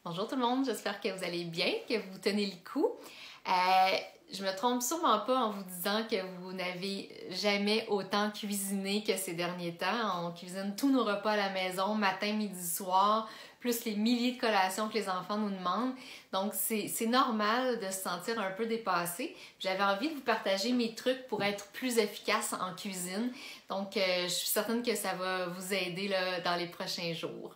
Bonjour tout le monde, j'espère que vous allez bien, que vous tenez le coup. Je me trompe sûrement pas en vous disant que vous n'avez jamais autant cuisiné que ces derniers temps. On cuisine tous nos repas à la maison, matin, midi, soir, plus les milliers de collations que les enfants nous demandent. Donc c'est normal de se sentir un peu dépassé. J'avais envie de vous partager mes trucs pour être plus efficace en cuisine. Donc je suis certaine que ça va vous aider là, dans les prochains jours.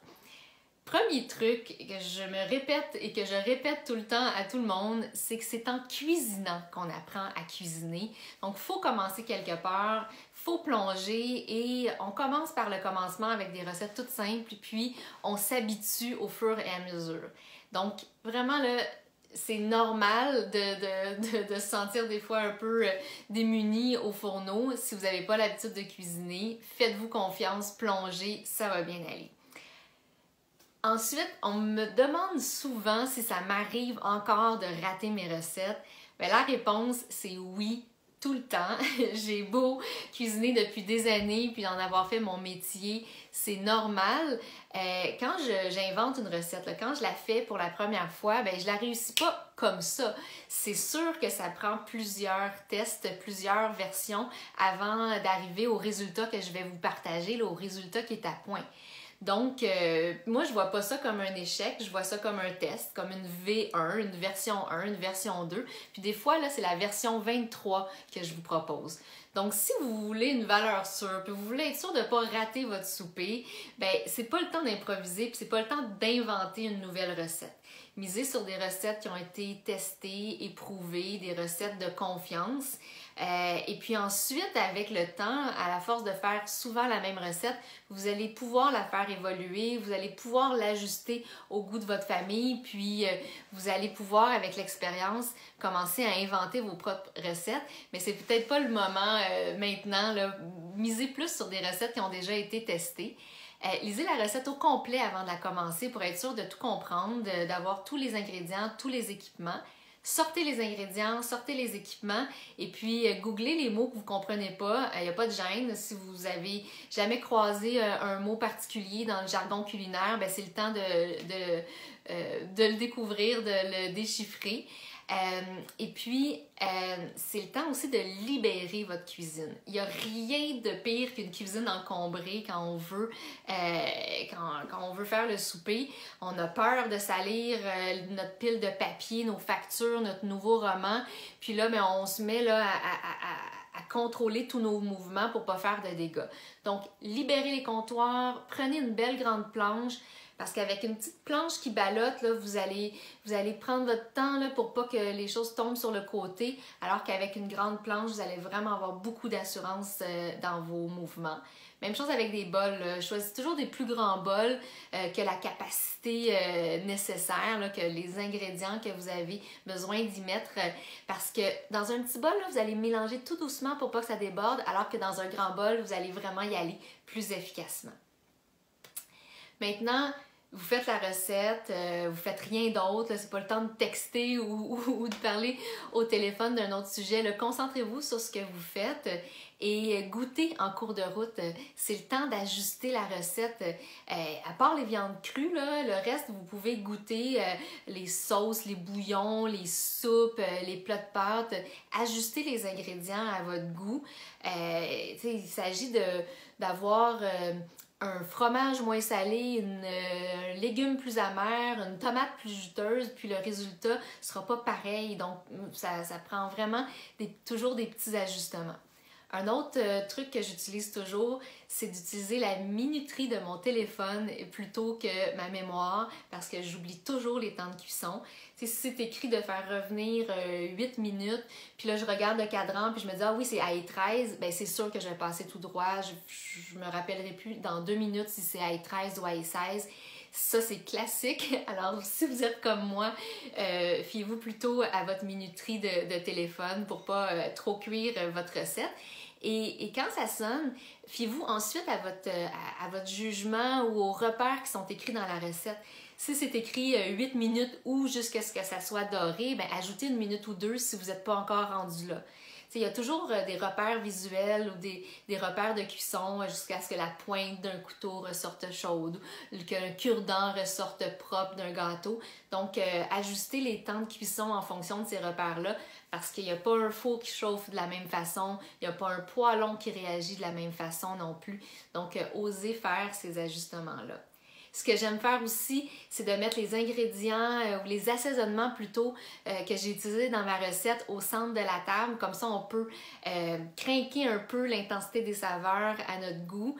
Premier truc que je me répète et que je répète tout le temps à tout le monde, c'est que c'est en cuisinant qu'on apprend à cuisiner. Donc, il faut commencer quelque part, il faut plonger et on commence par le commencement avec des recettes toutes simples, puis on s'habitue au fur et à mesure. Donc, vraiment, là, c'est normal de se sentir des fois un peu démuni au fourneau. Si vous n'avez pas l'habitude de cuisiner, faites-vous confiance, plongez, ça va bien aller. Ensuite, on me demande souvent si ça m'arrive encore de rater mes recettes. Bien, la réponse, c'est oui, tout le temps. J'ai beau cuisiner depuis des années puis en avoir fait mon métier, c'est normal. Quand j'invente une recette, là, quand je la fais pour la première fois, bien, je la réussis pas comme ça. C'est sûr que ça prend plusieurs tests, plusieurs versions avant d'arriver au résultat que je vais vous partager, là, au résultat qui est à point. Donc, moi, je vois pas ça comme un échec, je vois ça comme un test, comme une V1, une version 1, une version 2. Puis des fois, là, c'est la version 23 que je vous propose. Donc, si vous voulez une valeur sûre, puis vous voulez être sûr de ne pas rater votre souper, ben c'est pas le temps d'improviser, puis c'est pas le temps d'inventer une nouvelle recette. Misez sur des recettes qui ont été testées, éprouvées, des recettes de confiance. Et puis ensuite, avec le temps, à la force de faire souvent la même recette, vous allez pouvoir la faire évoluer, vous allez pouvoir l'ajuster au goût de votre famille, puis vous allez pouvoir, avec l'expérience, commencer à inventer vos propres recettes. Mais c'est peut-être pas le moment maintenant, là. Misez plus sur des recettes qui ont déjà été testées. Lisez la recette au complet avant de la commencer pour être sûr de tout comprendre, d'avoir tous les ingrédients, tous les équipements. Sortez les ingrédients, sortez les équipements et puis googlez les mots que vous ne comprenez pas. Il n'y a pas de gêne. Si vous avez jamais croisé un mot particulier dans le jargon culinaire, c'est le temps de le découvrir, de le déchiffrer. Et puis, c'est le temps aussi de libérer votre cuisine. Il n'y a rien de pire qu'une cuisine encombrée quand on veut faire le souper. On a peur de salir notre pile de papier, nos factures, notre nouveau roman. Puis là, on se met là, à contrôler tous nos mouvements pour ne pas faire de dégâts. Donc, libérez les comptoirs, prenez une belle grande planche. Parce qu'avec une petite planche qui ballotte, là, vous allez prendre votre temps là, pour pas que les choses tombent sur le côté, alors qu'avec une grande planche, vous allez vraiment avoir beaucoup d'assurance dans vos mouvements. Même chose avec des bols. Choisissez toujours des plus grands bols que la capacité nécessaire, là, que les ingrédients que vous avez besoin d'y mettre. Parce que dans un petit bol, là, vous allez mélanger tout doucement pour pas que ça déborde, alors que dans un grand bol, vous allez vraiment y aller plus efficacement. Maintenant, vous faites la recette, vous faites rien d'autre, c'est pas le temps de texter ou de parler au téléphone d'un autre sujet. Concentrez-vous sur ce que vous faites et goûtez en cours de route. C'est le temps d'ajuster la recette. À part les viandes crues, là, le reste, vous pouvez goûter les sauces, les bouillons, les soupes, les plats de pâtes. Ajustez les ingrédients à votre goût. Il s'agit d'avoir un fromage moins salé, un légume plus amer, une tomate plus juteuse, puis le résultat ne sera pas pareil. Donc, ça prend vraiment toujours des petits ajustements. Un autre truc que j'utilise toujours, c'est d'utiliser la minuterie de mon téléphone plutôt que ma mémoire parce que j'oublie toujours les temps de cuisson. Si c'est écrit de faire revenir 8 minutes, puis là je regarde le cadran puis je me dis « Ah oui, c'est AI13 », bien c'est sûr que je vais passer tout droit. Je me rappellerai plus dans 2 minutes si c'est AI13 ou AI16. Ça, c'est classique. Alors, si vous êtes comme moi, fiez-vous plutôt à votre minuterie de téléphone pour pas trop cuire votre recette. Et quand ça sonne, fiez-vous ensuite à votre jugement ou aux repères qui sont écrits dans la recette. Si c'est écrit 8 minutes ou jusqu'à ce que ça soit doré, bien, ajoutez une minute ou deux si vous n'êtes pas encore rendu là. il y a toujours des repères visuels ou des repères de cuisson jusqu'à ce que la pointe d'un couteau ressorte chaude, qu'un cure-dent ressorte propre d'un gâteau. Donc, ajuster les temps de cuisson en fonction de ces repères-là, parce qu'il n'y a pas un four qui chauffe de la même façon, il n'y a pas un poêlon qui réagit de la même façon non plus. Donc, oser faire ces ajustements-là. Ce que j'aime faire aussi, c'est de mettre les ingrédients ou les assaisonnements plutôt que j'ai utilisés dans ma recette au centre de la table. Comme ça, on peut craquer un peu l'intensité des saveurs à notre goût.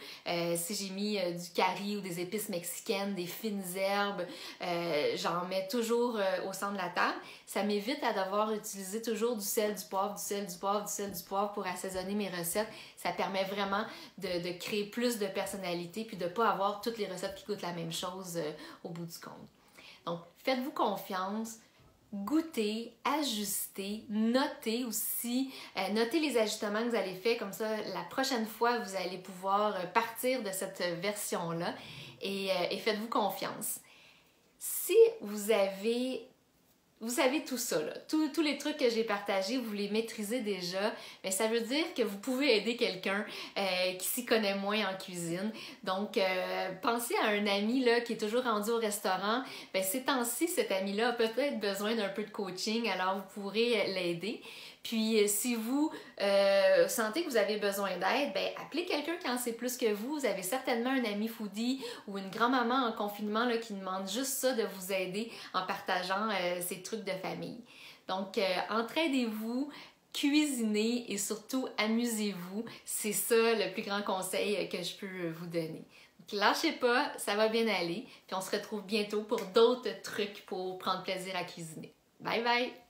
Si j'ai mis du curry ou des épices mexicaines, des fines herbes, j'en mets toujours au centre de la table. Ça m'évite à devoir utiliser toujours du sel, du poivre, du sel, du poivre, du sel, du poivre pour assaisonner mes recettes. Ça permet vraiment de créer plus de personnalité puis de ne pas avoir toutes les recettes qui goûtent la même chose au bout du compte. Donc, faites-vous confiance, goûtez, ajustez, notez aussi, notez les ajustements que vous allez faire, comme ça, la prochaine fois, vous allez pouvoir partir de cette version-là et faites-vous confiance. Si vous savez tout ça, là. Tous les trucs que j'ai partagés, vous les maîtrisez déjà, mais ça veut dire que vous pouvez aider quelqu'un qui s'y connaît moins en cuisine. Donc, pensez à un ami là, qui est toujours rendu au restaurant. Bien, ces temps-ci, cet ami-là a peut-être besoin d'un peu de coaching, alors vous pourrez l'aider. Puis, si vous sentez que vous avez besoin d'aide, bien, appelez quelqu'un qui en sait plus que vous. Vous avez certainement un ami foodie ou une grand-maman en confinement là, qui demande juste ça, de vous aider en partageant ces trucs de famille. Donc, entraidez-vous, cuisinez et surtout amusez-vous. C'est ça le plus grand conseil que je peux vous donner. Donc, lâchez pas, ça va bien aller. Puis on se retrouve bientôt pour d'autres trucs pour prendre plaisir à cuisiner. Bye bye!